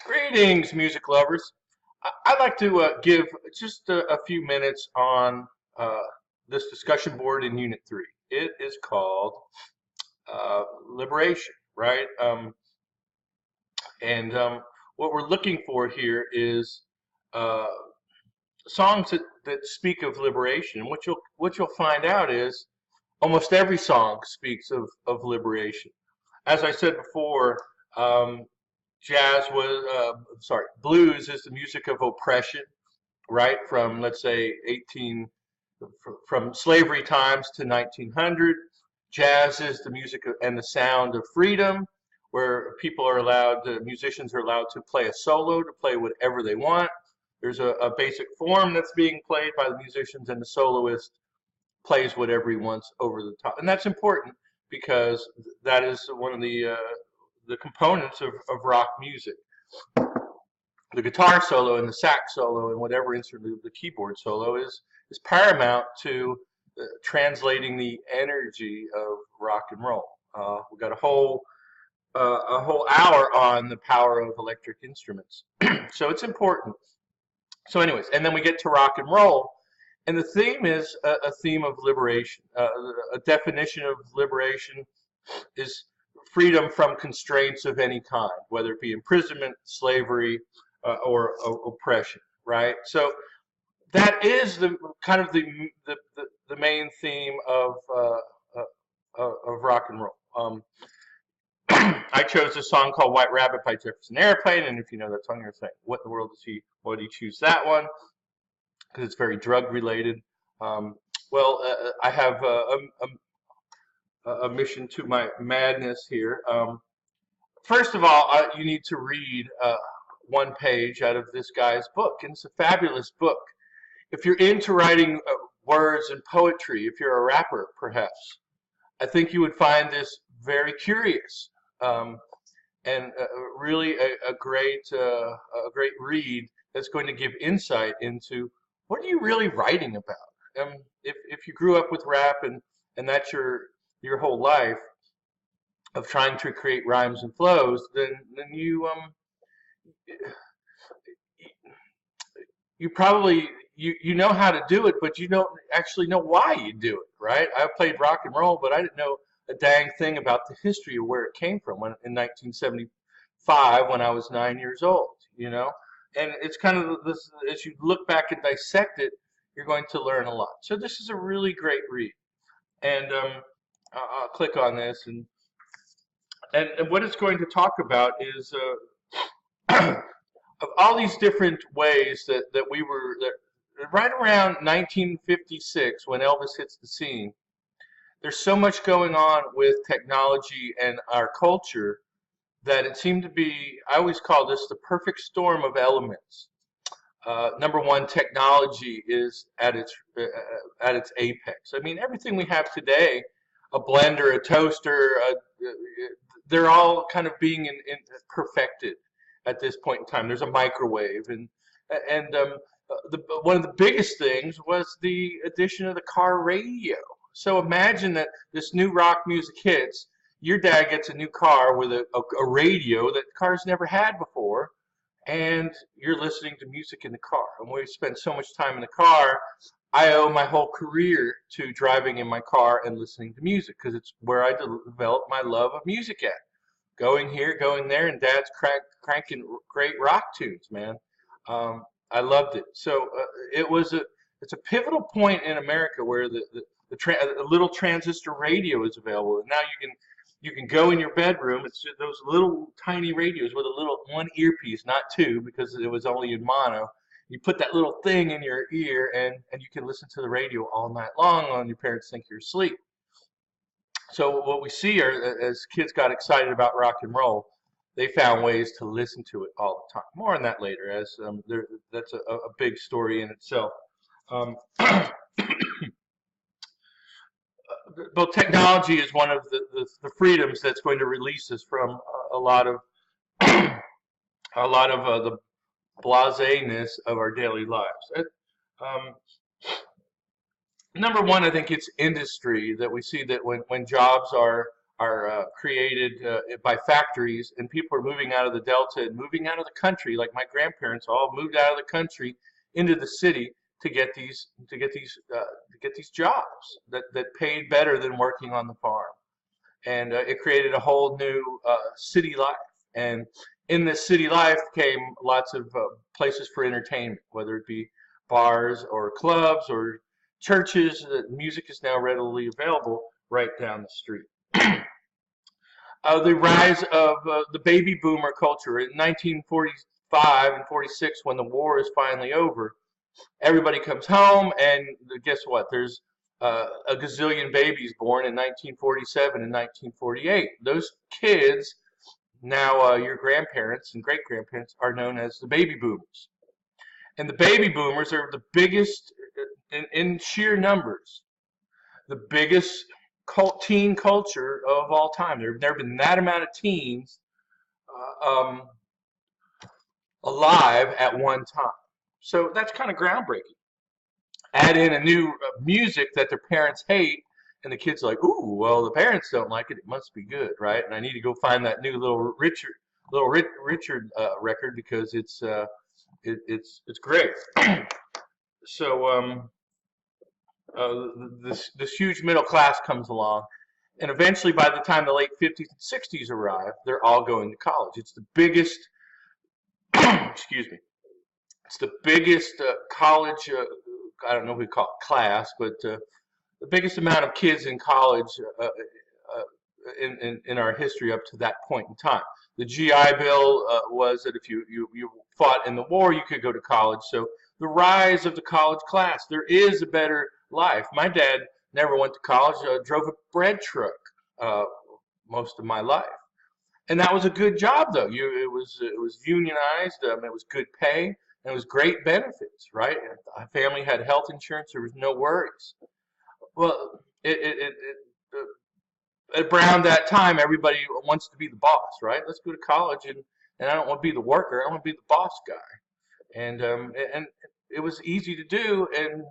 Greetings, music lovers. I'd like to give just a few minutes on uh, this discussion board in Unit 3. It is called Liberation, right? And what we're looking for here is uh, songs that speak of liberation. What you'll find out is almost every song speaks of liberation. As I said before, um, blues is the music of oppression, right? From let's say 18, from slavery times to 1900. Jazz is the music and the sound of freedom, where musicians are allowed to play a solo, to play whatever they want. There's a basic form that's being played by the musicians, and the soloist plays whatever he wants over the top, and that's important because that is one of the components of rock music. The guitar solo and the sax solo and whatever instrument, the keyboard solo is paramount to translating the energy of rock and roll. We've got a whole hour on the power of electric instruments, so it's important. So, anyways, and then we get to rock and roll, and the theme is a theme of liberation. A definition of liberation is freedom from constraints of any kind, whether it be imprisonment, slavery, or oppression, right? So that is the kind of the main theme of rock and roll. I chose a song called White Rabbit by Jefferson Airplane, and if you know that song, you're saying, what in the world why did he choose that one? Because it's very drug related. I have a mission to my madness here. First of all, you need to read one page out of this guy's book, and it's a fabulous book. If you're into writing words and poetry, if you're a rapper, perhaps, I think you would find this very curious and really a great read that's going to give insight into what are you really writing about. If you grew up with rap and that's your whole life of trying to create rhymes and flows, then you probably you know how to do it, but you don't actually know why you do it, right? I played rock and roll, but I didn't know a dang thing about the history of where it came from when in 1975 when I was 9 years old, you know. And it's kind of this as you look back and dissect it, you're going to learn a lot. So this is a really great read, and I'll click on this and what it's going to talk about is of all these different ways that we were that right around 1956 when Elvis hits the scene. There's so much going on with technology and our culture that it seemed to be. I always call this the perfect storm of elements. Number one, technology is at its apex. I mean, everything we have today, a blender, a toaster, they're all kind of being perfected at this point in time. There's a microwave, and one of the biggest things was the addition of the car radio. So imagine that this new rock music hits. Your dad gets a new car with a radio that cars never had before, and you're listening to music in the car. And we spend so much time in the car. I owe my whole career to driving in my car and listening to music because it's where I developed my love of music at. Going here, going there, and Dad's cranking great rock tunes, man. I loved it. So it's a pivotal point in America where the little transistor radio is available. And now you can go in your bedroom. It's just those little tiny radios with a little one earpiece, not two, because it was only in mono. You put that little thing in your ear, and you can listen to the radio all night long while your parents think you're asleep. So what we see are, as kids got excited about rock and roll, they found ways to listen to it all the time. More on that later, as that's a big story in itself. Um, but technology is one of the freedoms that's going to release us from a lot of the blaseness of our daily lives. Um, Number one, I think it's industry that we see that when jobs are are created by factories, and people are moving out of the Delta and moving out of the country. Like my grandparents all moved out of the country into the city to get these jobs that paid better than working on the farm, and it created a whole new city life. And in this city life came lots of places for entertainment, whether it be bars or clubs or churches. Music is now readily available right down the street. The rise of the baby boomer culture in 1945 and 46, when the war is finally over, everybody comes home, and guess what? There's a gazillion babies born in 1947 and 1948. Those kids, now your grandparents and great-grandparents, are known as the baby boomers. And the baby boomers are the biggest, in sheer numbers, the biggest teen culture of all time. There have never been that amount of teens alive at one time. So that's kind of groundbreaking. Add in a new music that their parents hate, and the kids are like, "Ooh, well, the parents don't like it. It must be good, right?" And I need to go find that new Little Richard record, because it's great. So this huge middle class comes along, and eventually, by the time the late 50s and 60s arrive, they're all going to college. It's the biggest, excuse me, it's the biggest college. I don't know if we call it class, but the biggest amount of kids in college in our history up to that point in time. The GI Bill was that if you fought in the war, you could go to college. So the rise of the college class. There is a better life. My dad never went to college. Drove a bread truck most of my life, and that was a good job, though. It was unionized. It was good pay, and it was great benefits. Right? My family had health insurance. There was no worries. Well, around that time, everybody wants to be the boss, right? Let's go to college, and I don't want to be the worker. I want to be the boss guy. And it was easy to do, and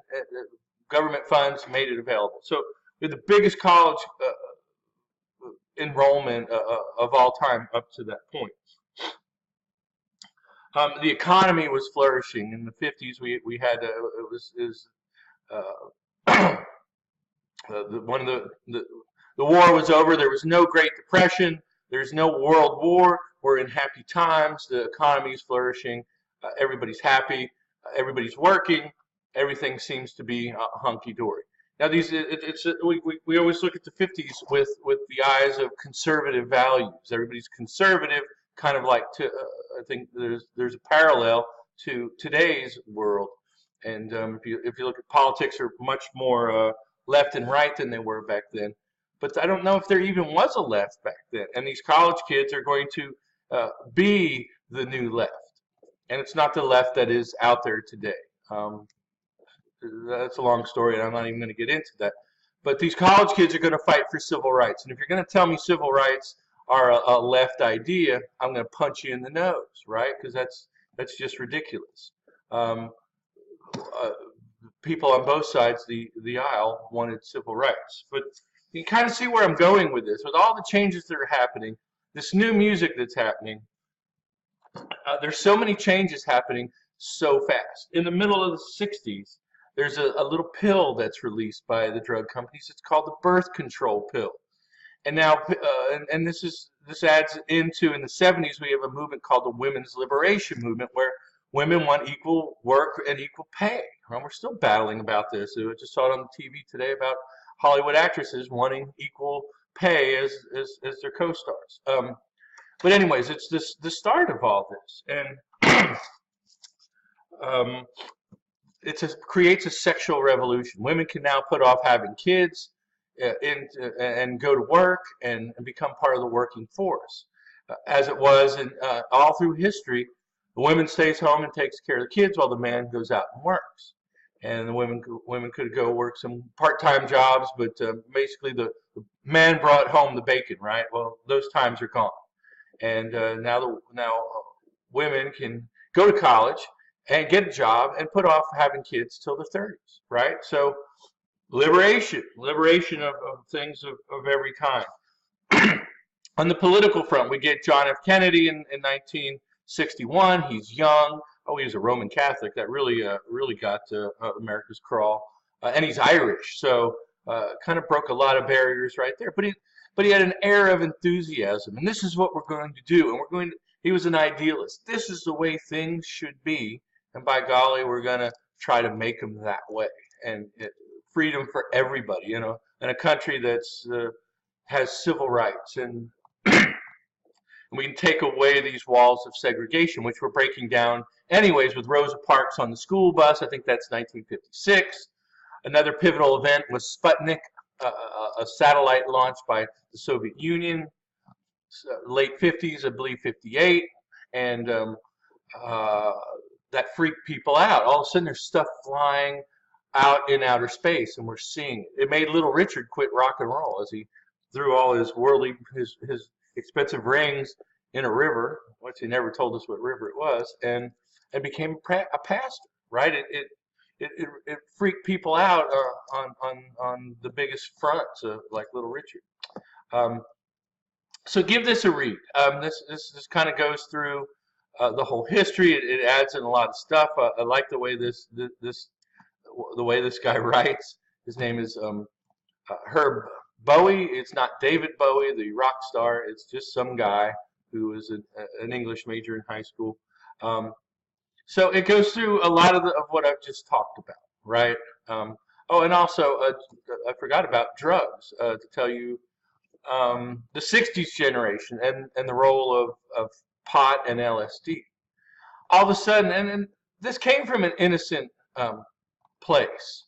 government funds made it available. So we're the biggest college enrollment of all time up to that point. The economy was flourishing in the 50s. We had the war was over. There was no Great Depression. There's no World War. We're in happy times. The economy is flourishing. Everybody's happy. Everybody's working. Everything seems to be hunky-dory. Now, we always look at the 50s with the eyes of conservative values. Everybody's conservative, kind of like I think there's a parallel to today's world. And if you look at politics, are much more left and right than they were back then. But I don't know if there even was a left back then. And these college kids are going to be the new left. And it's not the left that is out there today. That's a long story, and I'm not even going to get into that. But these college kids are going to fight for civil rights. And if you're going to tell me civil rights are a left idea, I'm going to punch you in the nose, right? Because that's just ridiculous. People on both sides of the aisle wanted civil rights. But you can kind of see where I'm going with this. With all the changes that are happening, this new music that's happening, there's so many changes happening so fast. In the middle of the 60s, there's a little pill that's released by the drug companies. It's called the birth control pill. And now, and this adds into, in the 70s, we have a movement called the women's liberation movement, where women want equal work and equal pay. Well, we're still battling about this. I just saw it on the TV today about Hollywood actresses wanting equal pay as their co-stars. But anyways, it's the start of all this, and creates a sexual revolution. Women can now put off having kids and go to work and become part of the working force. As it was all through history, the woman stays home and takes care of the kids while the man goes out and works. And the women could go work some part-time jobs, but basically the man brought home the bacon, right? Well, those times are gone. And now women can go to college and get a job and put off having kids till their 30s, right? So liberation of things of every kind. On the political front, we get John F. Kennedy in 1961. He's young. Oh, he was a Roman Catholic. That really got America's crawl. And he's Irish, so kind of broke a lot of barriers right there. But he had an air of enthusiasm, and this is what we're going to do. And we're going to. He was an idealist. This is the way things should be, and by golly, we're going to try to make them that way. And freedom for everybody, you know, in a country that's has civil rights, and we can take away these walls of segregation, which we're breaking down anyways with Rosa Parks on the school bus. I think that's 1956. Another pivotal event was Sputnik, a satellite launched by the Soviet Union, late 50s, I believe 58, and that freaked people out. All of a sudden there's stuff flying out in outer space, and we're seeing it. It made Little Richard quit rock and roll as he threw all his worldly, his expensive rings in a river, which he never told us what river it was, and became a pastor. Right? It freaked people out on the biggest fronts, like Little Richard. So give this a read. This kind of goes through the whole history. It adds in a lot of stuff. I like the way the way this guy writes. His name is Herb Bowie. It's not David Bowie, the rock star. It's just some guy who was an English major in high school. So it goes through a lot of what I've just talked about, right? Oh, and also I forgot about drugs to tell you the 60s generation and the role of pot and LSD. All of a sudden, and this came from an innocent place,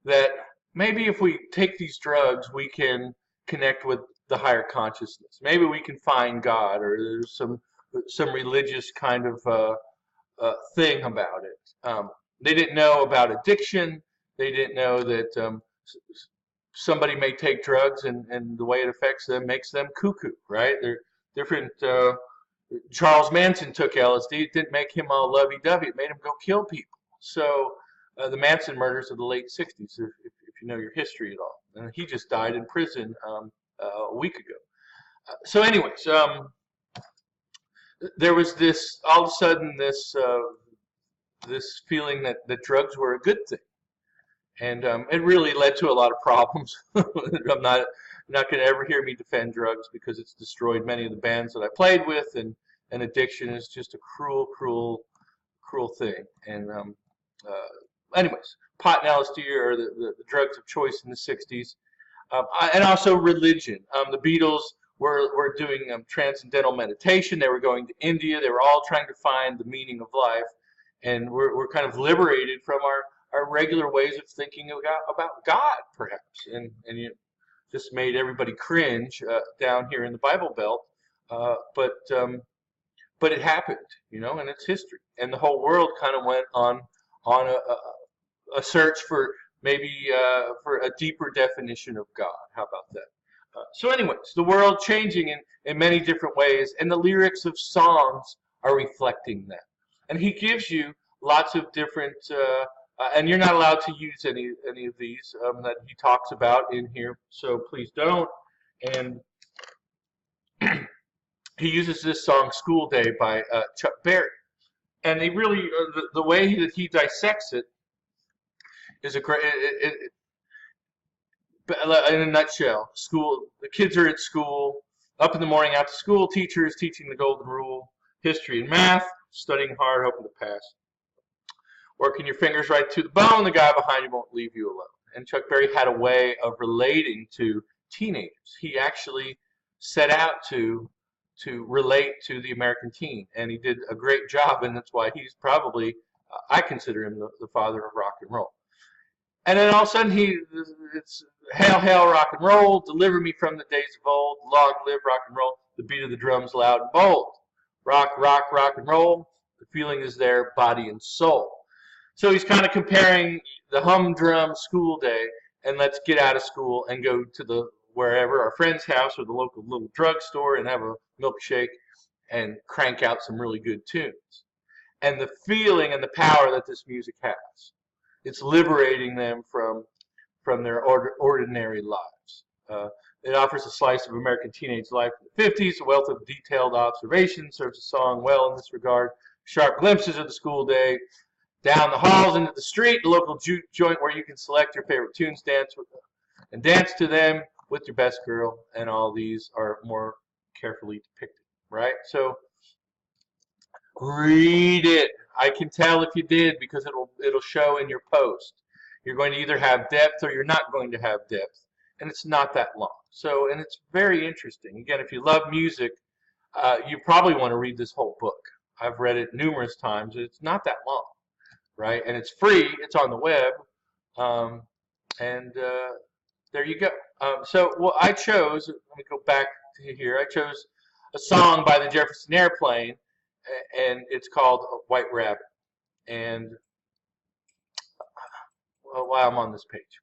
that maybe if we take these drugs, we can connect with the higher consciousness. Maybe we can find God, or there's some religious kind of thing about it. They didn't know about addiction. They didn't know that somebody may take drugs and the way it affects them makes them cuckoo, right? They're different. Charles Manson took LSD. It didn't make him all lovey-dovey. It made him go kill people. So the Manson murders of the late 60s, if you know your history at all. And he just died in prison a week ago. So anyways, there was this, all of a sudden, this feeling that drugs were a good thing. And it really led to a lot of problems. I'm not going to ever hear me defend drugs, because it's destroyed many of the bands that I played with, and addiction is just a cruel, cruel, cruel thing. And anyways, pot and LSD are the drugs of choice in the 60s. And also religion. The Beatles were doing transcendental meditation. They were going to India. They were all trying to find the meaning of life. And we're kind of liberated from our regular ways of thinking about God, perhaps. And you just made everybody cringe down here in the Bible Belt. But it happened, you know, and it's history. And the whole world kind of went on a search for maybe for a deeper definition of God. How about that? So anyways, the world changing in many different ways, and the lyrics of songs are reflecting that. And he gives you lots of different, and you're not allowed to use any of these that he talks about in here, so please don't. And he uses this song "School Day" by Chuck Berry, and he really the way that he dissects it is a great. In a nutshell, the kids are at school, up in the morning, out to school, teachers teaching the golden rule, history and math, studying hard, hoping to pass. Working your fingers right to the bone, the guy behind you won't leave you alone. And Chuck Berry had a way of relating to teenagers. He actually set out to relate to the American teen, and he did a great job, and that's why he's probably, I consider him the father of rock and roll. And then all of a sudden, it's hail, hail, rock and roll, deliver me from the days of old, long live rock and roll, the beat of the drums loud and bold. Rock, rock, rock and roll, the feeling is there, body and soul. So he's kind of comparing the humdrum school day, and let's get out of school and go to wherever, our friend's house or the local little drugstore, and have a milkshake and crank out some really good tunes. And the feeling and the power that this music has. It's liberating them from their ordinary lives. It offers a slice of American teenage life in the 50s. A wealth of detailed observation serves the song well in this regard. Sharp glimpses of the school day, down the halls into the street, a local juke joint where you can select your favorite tunes, dance to them with your best girl, and all these are more carefully depicted, right? So read it. I can tell if you did because it'll show in your post. You're going to either have depth or you're not going to have depth, and it's not that long. So, and it's very interesting. Again, if you love music, you probably want to read this whole book. I've read it numerous times. It's not that long, right? And it's free. It's on the web, and there you go. So, well, I chose. Let me go back to here. I chose a song by the Jefferson Airplane, and it's called White Rabbit. And well, while I'm on this page,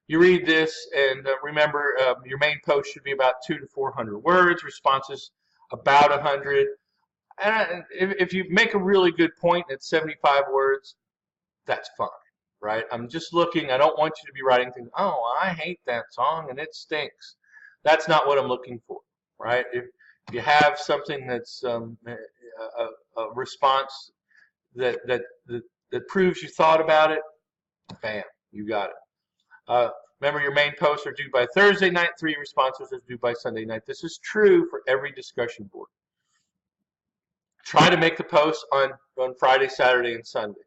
you read this, and remember, your main post should be about 200 to 400 words. Responses about 100. And if you make a really good point at 75 words, that's fine, right? I'm just looking. I don't want you to be writing things. Oh, I hate that song and it stinks. That's not what I'm looking for, right? If you have something that's a response that proves you thought about it, bam, you got it. Remember, your main posts are due by Thursday night. 3 responses are due by Sunday night. This is true for every discussion board. Try to make the posts on Friday, Saturday, and Sunday.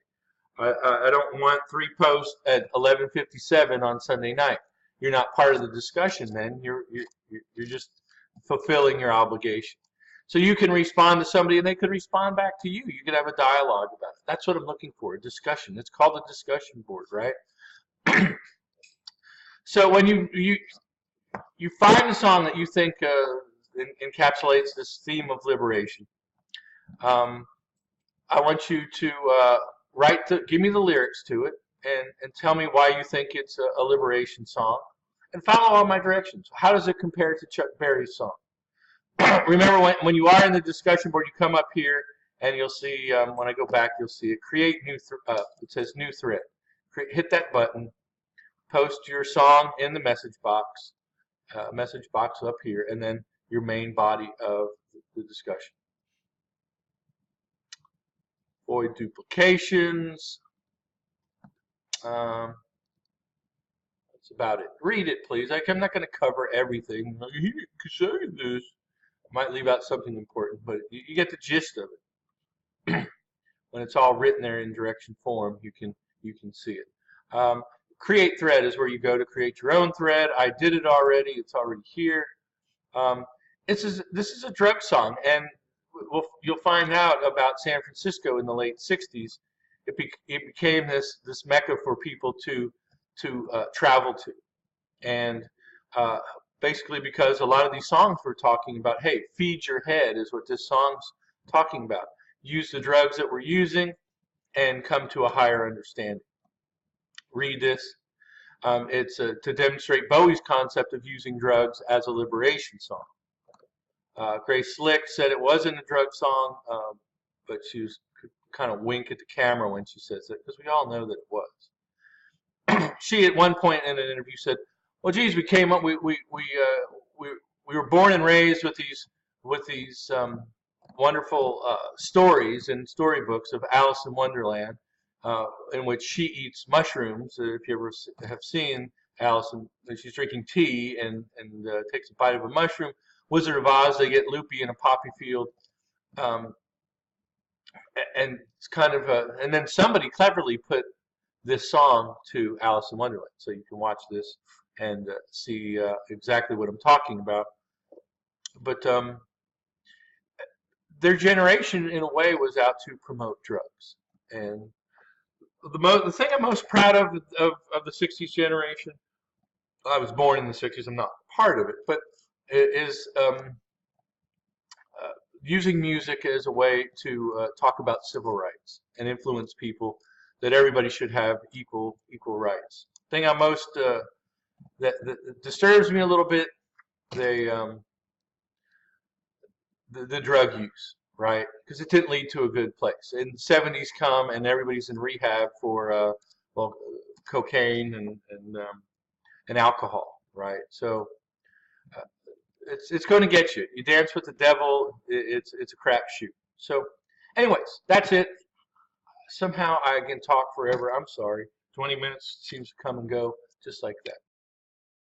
I don't want 3 posts at 11:57 on Sunday night. You're not part of the discussion then. You're just fulfilling your obligation. So you can respond to somebody and they could respond back to you. You could have a dialogue about it. That's what I'm looking for, a discussion. It's called a discussion board, right? So when you find a song that you think encapsulates this theme of liberation, I want you to give me the lyrics to it and tell me why you think it's a liberation song, and follow all my directions. How does it compare to Chuck Berry's song? Remember, when you are in the discussion board, you come up here and you'll see, when I go back, you'll see it. Create new, it says new thread. Hit that button, post your song in the message box up here, and then your main body of the discussion. Avoid duplications. That's about it. Read it, please. I'm not going to cover everything. You can say this. I might leave out something important, but you get the gist of it. When it's all written there in direction form, you can see it. Create thread is where you go to create your own thread. I did it already. It's already here. This is a drug song, and you'll find out about San Francisco in the late 60s. It became this mecca for people to travel to, and basically because a lot of these songs were talking about, hey, feed your head is what this song's talking about. Use the drugs that we're using and come to a higher understanding. Read this. It's to demonstrate Bowie's concept of using drugs as a liberation song. Grace Slick said it wasn't a drug song, but she was kind of wink at the camera when she says it, because we all know that it was. She at one point in an interview said, "Well, geez, we came up, we were born and raised with these wonderful stories and storybooks of Alice in Wonderland, in which she eats mushrooms. If you ever have seen Alice, she's drinking tea and takes a bite of a mushroom. Wizard of Oz, they get loopy in a poppy field, and it's kind of and then somebody cleverly put this song to Alice in Wonderland, so you can watch this and see exactly what I'm talking about. But their generation, in a way, was out to promote drugs, and the thing I'm most proud of the 60s generation, I was born in the 60s, I'm not part of it, but is using music as a way to talk about civil rights and influence people that everybody should have equal rights. The thing I most that disturbs me a little bit, the drug use, right? Because it didn't lead to a good place. And the 70s come and everybody's in rehab for cocaine and alcohol, right? So it's going to get you. You dance with the devil. It's a crapshoot. So, anyways, that's it. Somehow I can talk forever. I'm sorry. 20 minutes seems to come and go just like that.